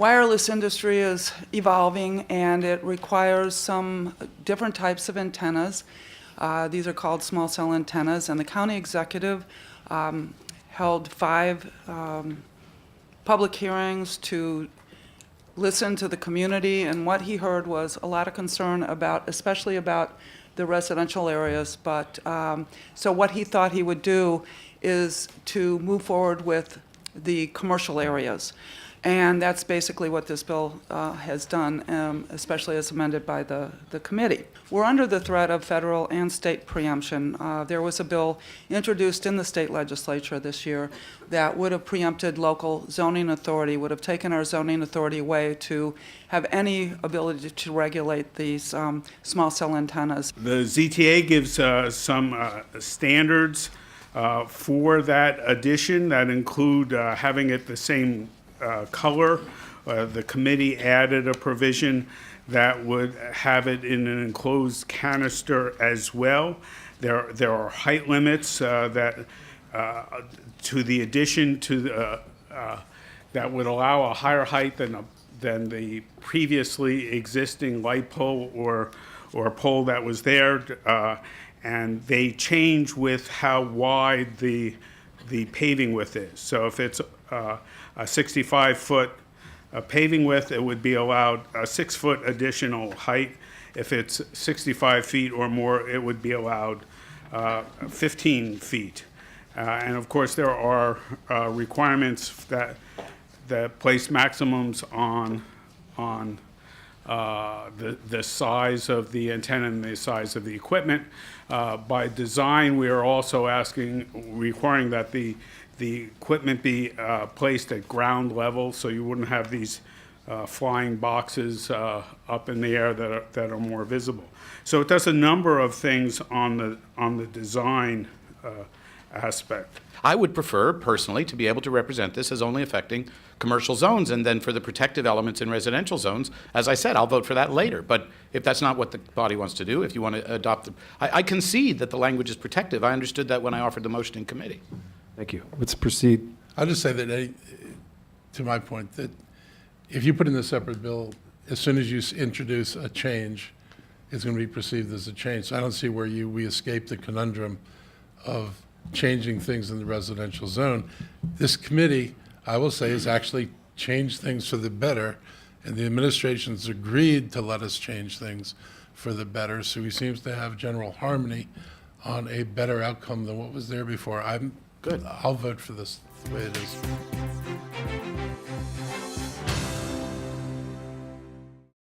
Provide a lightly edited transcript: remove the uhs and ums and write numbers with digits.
wireless industry is evolving, and it requires some different types of antennas. These are called small cell antennas, and the county executive held 5 public hearings to listen to the community, and what he heard was a lot of concern about, especially about the residential areas. But so what he thought he would do is to move forward with the commercial areas. And that's basically what this bill has done, especially as amended by the committee. We're under the threat of federal and state preemption. There was a bill introduced in the state legislature this year that would have preempted local zoning authority, would have taken our zoning authority away to have any ability to regulate these small cell antennas. The ZTA gives some standards for that addition that include having it the same color. The committee added a provision that would have it in an enclosed canister as well. There are height limits that to the addition to that would allow a higher height than the previously existing light pole or pole that was there, and they change with how wide the paving width is. So if it's a 65-foot paving width, it would be allowed a 6-foot additional height. If it's 65 feet or more, it would be allowed 15 feet. And of course, there are requirements that place maximums on the size of the antenna and the size of the equipment. By design, we are also requiring that the equipment be placed at ground level, so you wouldn't have these flying boxes up in the air that are more visible. So it does a number of things on the design aspect. I would prefer, personally, to be able to represent this as only affecting commercial zones, and then for the protective elements in residential zones, as I said, I'll vote for that later. But if that's not what the body wants to do, if you want to adopt I concede that the language is protective. I understood that when I offered the motion in committee. Thank you. Let's proceed. I'll just say that, to my point, that if you put in a separate bill, as soon as you introduce a change, it's going to be perceived as a change. So I don't see where we escape the conundrum of changing things in the residential zone. This committee, I will say, has actually changed things for the better, and the administration's agreed to let us change things for the better. So he seems to have general harmony on a better outcome than what was there before. Good. I'll vote for this the way it is.